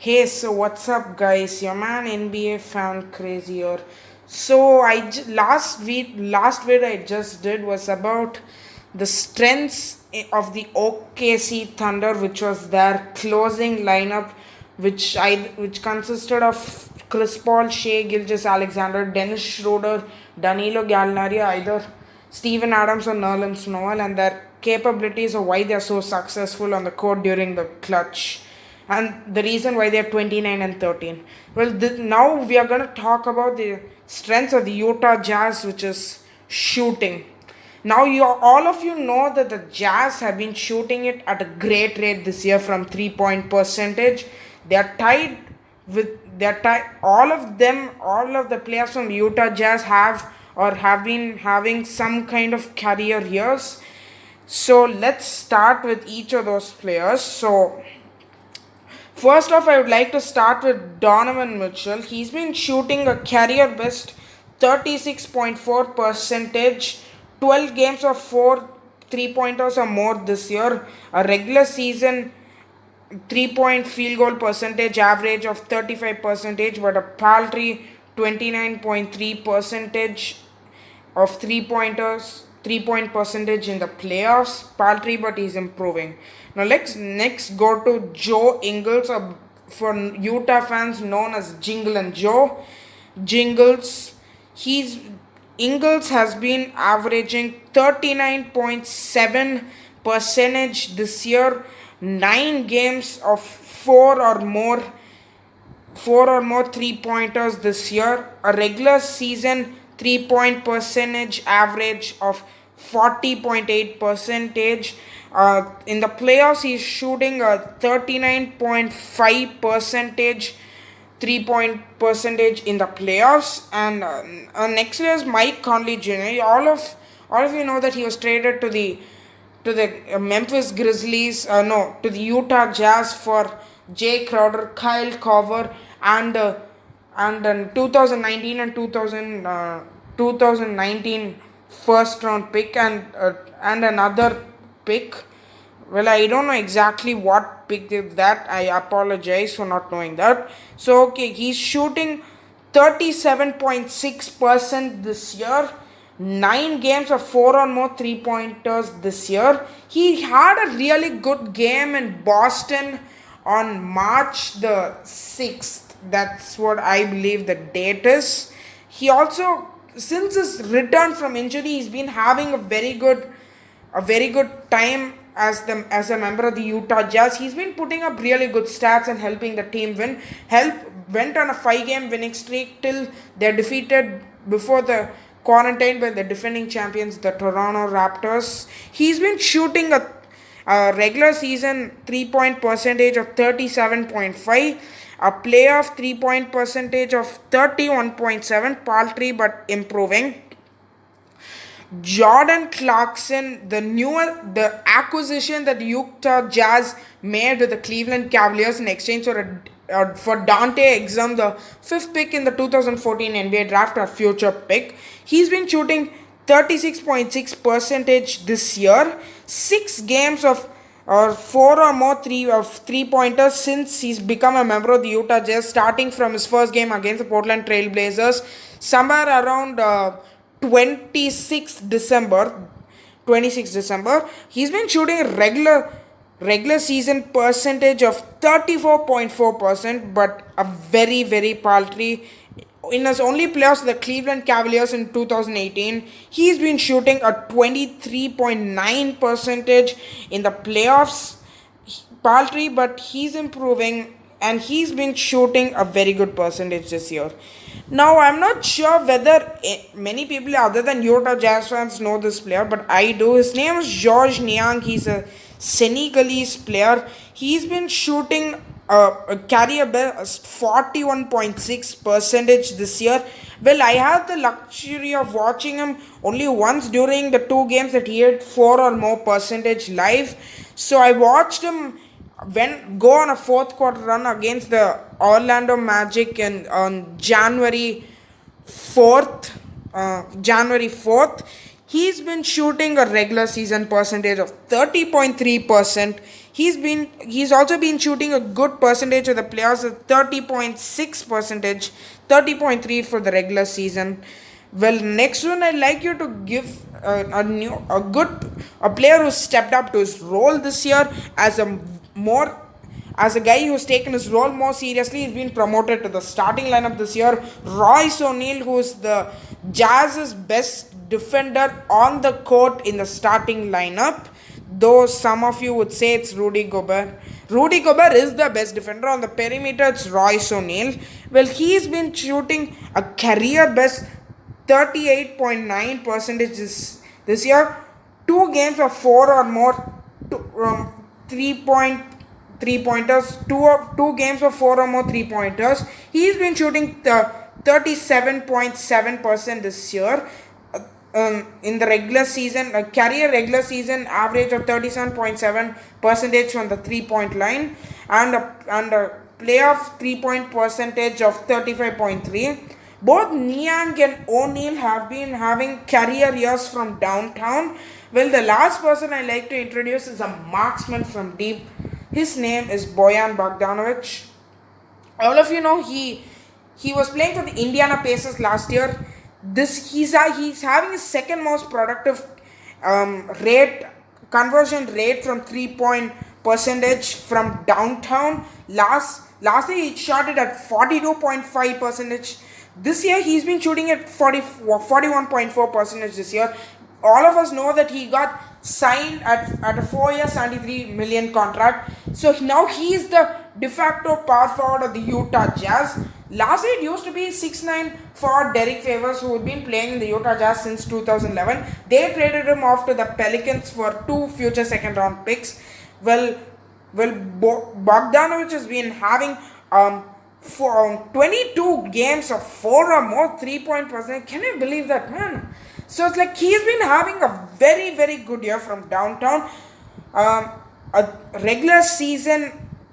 Hey, so what's up, guys? Your man NBA fan crazy here. So last video I just did was about the strengths of the OKC Thunder, which was their closing lineup, which consisted of Chris Paul, Shea Gilgeous Alexander, Dennis Schroeder, Danilo Gallinari, either Steven Adams or Nerlens Noel, and their capabilities of why they are so successful on the court during the clutch and the reason why they're 29 and 13. Well, now we are going to talk about the strengths of the Utah Jazz, which is shooting. Now, all of you know that the Jazz have been shooting it at a great rate this year from 3-point percentage. They are tied with all of them, all of the players from Utah Jazz have been having some kind of career years. So let's start with each of those players. So first off, I would like to start with Donovan Mitchell. He's been shooting a career best 36.4 percentage, 12 games of 4 3 pointers or more this year, a regular season 3-point field goal percentage average of 35 percentage, but a paltry 29.3 percentage of 3 point percentage in the playoffs. Paltry, but he's improving. Now let's next go to Joe Ingles, for Utah fans known as Jingle and Joe. Jingles, he's Ingles has been averaging 39.7 percentage this year, 9 games of 4 or more 3 pointers this year, a regular season 3-point percentage average of 40.8 percentage. In the playoffs, he's shooting a 39.5 percentage 3-point percentage in the playoffs. And next year is Mike Conley Jr. All of you know that he was traded to the Memphis Grizzlies, to the Utah Jazz for Jay Crowder, Kyle Korver, and 2019 and 2019 first round pick, and another pick. Well, I don't know exactly what pick is that. I apologize for not knowing that. So okay, he's shooting 37.6% this year, 9 games of 4 or more 3 pointers this year. He had a really good game in Boston on March the 6th. That's what I believe the date is. He also, since his return from injury, he's been having a very good time as a member of the Utah Jazz. He's been putting up really good stats and helping the team win. Went on a 5-game winning streak till they're defeated before the quarantine by the defending champions, the Toronto Raptors. He's been shooting a regular season 3-point percentage of 37.5, a playoff 3-point percentage of 31.7, paltry but improving. Jordan Clarkson, the acquisition that Utah Jazz made with the Cleveland Cavaliers in exchange for Dante Exum, the 5th pick in the 2014 NBA draft, a future pick. He's been shooting 36.6 percentage this year, 6 games of or 4 or more 3 pointers since he's become a member of the Utah Jazz, starting from his first game against the Portland Trail Blazers somewhere around 26th December. He's been shooting a regular season percentage of 34.4%, but a very, very paltry. In his only playoffs, the Cleveland Cavaliers in 2018, he's been shooting a 23.9 percentage in the playoffs. Paltry, but he's improving, and he's been shooting a very good percentage this year. Now, I'm not sure whether many people other than Utah Jazz fans know this player, but I do. His name is George Niang. He's a Senegalese player. He's been shooting a career best 41.6 percentage this year. Well, I had the luxury of watching him only once during the 2 games that he had 4 or more percentage live. So I watched him go on a fourth quarter run against the Orlando Magic on January 4th. He's been shooting a regular season percentage of 30.3%. He's also been shooting a good percentage of the playoffs at 30.6 percentage, 30.3 for the regular season. Well, next one I'd like you to give a player who stepped up to his role this year as more as a guy who's taken his role more seriously. He's been promoted to the starting lineup this year. Royce O'Neal, who's the Jazz's best defender on the court in the starting lineup. Though some of you would say it's Rudy Gobert. Rudy Gobert is the best defender on the perimeter. It's Royce O'Neal. Well, he's been shooting a career best 38.9 percentage this year. 2 games of 4 or more 3 pointers. Two games of 4 or more 3 pointers. He's been shooting 37.7% this year. In the regular season, a career regular season average of 37.7 percentage from the 3-point line, and a playoff 3-point percentage of 35.3. Both Niang and O'Neal have been having career years from downtown. Well, the last person I like to introduce is a marksman from deep. His name is Bojan Bogdanovic. All of you know he was playing for the Indiana Pacers last year. He's having his second most productive conversion rate from 3-point percentage from downtown. Last year he shot it at 42.5 percentage. This year he's been shooting at 41.4 percentage this year. All of us know that he got signed at a 4-year 73 million contract. So now he is the de facto power forward of the Utah Jazz. Last year it used to be 6'9" for Derek Favors, who had been playing in the Utah Jazz since 2011. They traded him off to the Pelicans for 2 future second round picks. Bogdanovic has been having 22 games of 4 or more 3-point percentage. Can you believe that, man? So it's like he's been having a very, very good year from downtown. A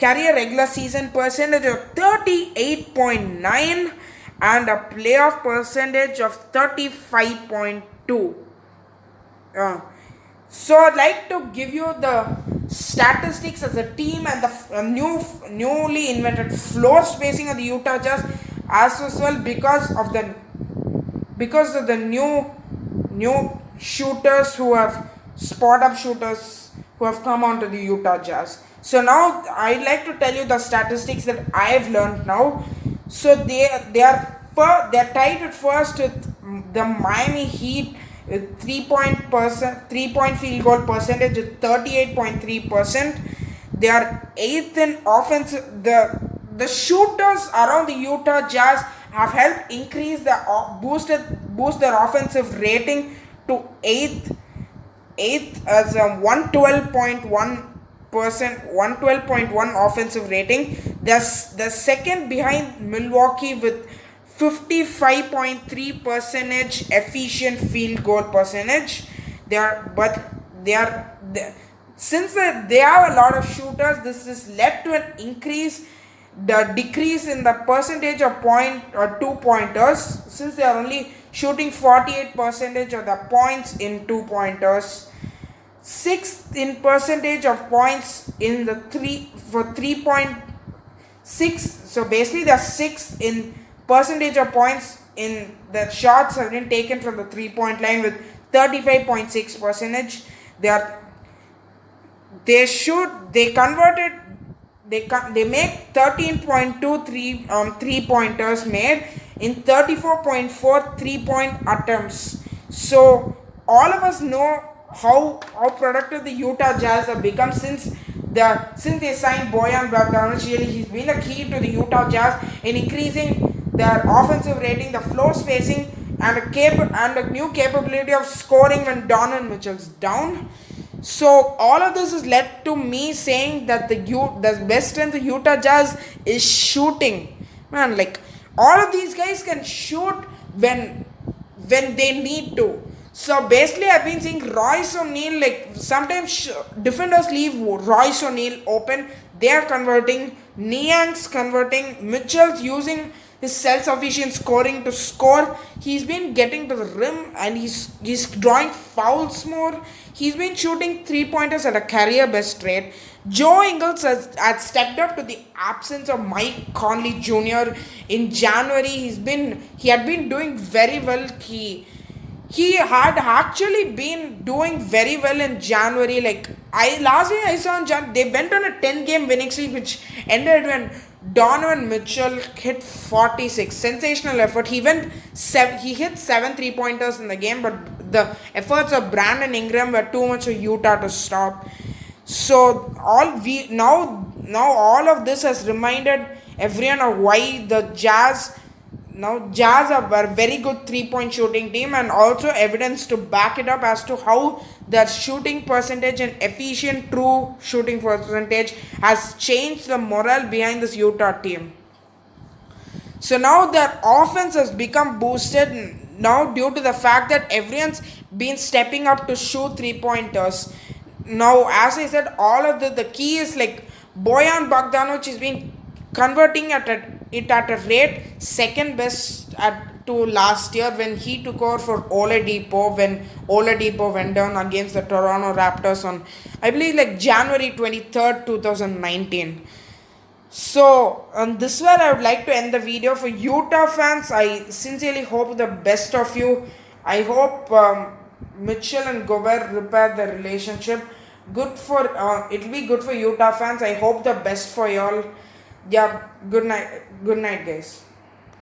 career regular season percentage of 38.9 and a playoff percentage of 35.2. So I'd like to give you the statistics as a team and the newly invented floor spacing of the Utah Jazz as well, because of the new shooters who have spot up shooters who have come onto the Utah Jazz. So now I'd like to tell you the statistics that I've learned now. So they are tied at first with the Miami Heat with 3-point field goal percentage at 38.3%. They are 8th in offense. The shooters around the Utah Jazz have helped increase boost their offensive rating to 8th as a 112.1 offensive rating. The second behind Milwaukee with 55.3 percentage efficient field goal percentage. Since they have a lot of shooters, this has led to an decrease in the percentage of point or 2-pointers, since they are only shooting 48% of the points in 2-pointers. 6th in percentage of points in the 3.6. So basically they are 6th in percentage of points in the shots have been taken from the 3-point line with 35.6 percentage. They make 13.2 3-pointers made in 34.4 3-point attempts. So all of us know how productive the Utah Jazz have become since they signed Bojan Bogdanovic. He's been the key to the Utah Jazz in increasing their offensive rating, the floor spacing, and a new capability of scoring when Donovan Mitchell's down. So all of this has led to me saying that the best strength of Utah Jazz is shooting. Man, like all of these guys can shoot when they need to. So basically I've been seeing Royce O'Neal, like sometimes defenders leave Royce O'Neal open. They are converting Niang's converting, Mitchell's using his self-sufficient scoring to score. He's been getting to the rim and he's drawing fouls more. He's been shooting 3 pointers at a career best rate. Joe Ingles has stepped up to the absence of Mike Conley Jr. in January. He had been doing very well. He had actually been doing very well in January. Like I last week I saw in Jan, they went on a 10-game winning streak, which ended when Donovan Mitchell hit 46. Sensational effort. He hit 7 3 pointers in the game, but the efforts of Brandon Ingram were too much for Utah to stop. So now all of this has reminded everyone of why the Jazz are a very good 3 point shooting team, and also evidence to back it up as to how their shooting percentage and efficient true shooting percentage has changed the morale behind this Utah team. So now their offense has become boosted now due to the fact that everyone's been stepping up to shoot 3 pointers. Now, as I said, all of the key is like Boyan Bogdanovic has been converting it at a rate second best to last year when he took over for Oladipo when Oladipo went down against the Toronto Raptors on I believe like January 23rd 2019. So this is where I would like to end the video. For Utah fans, I sincerely hope the best of you. I hope Mitchell and Gobert repair the relationship. It'll be good for Utah fans. I hope the best for y'all. Yeah, good night guys.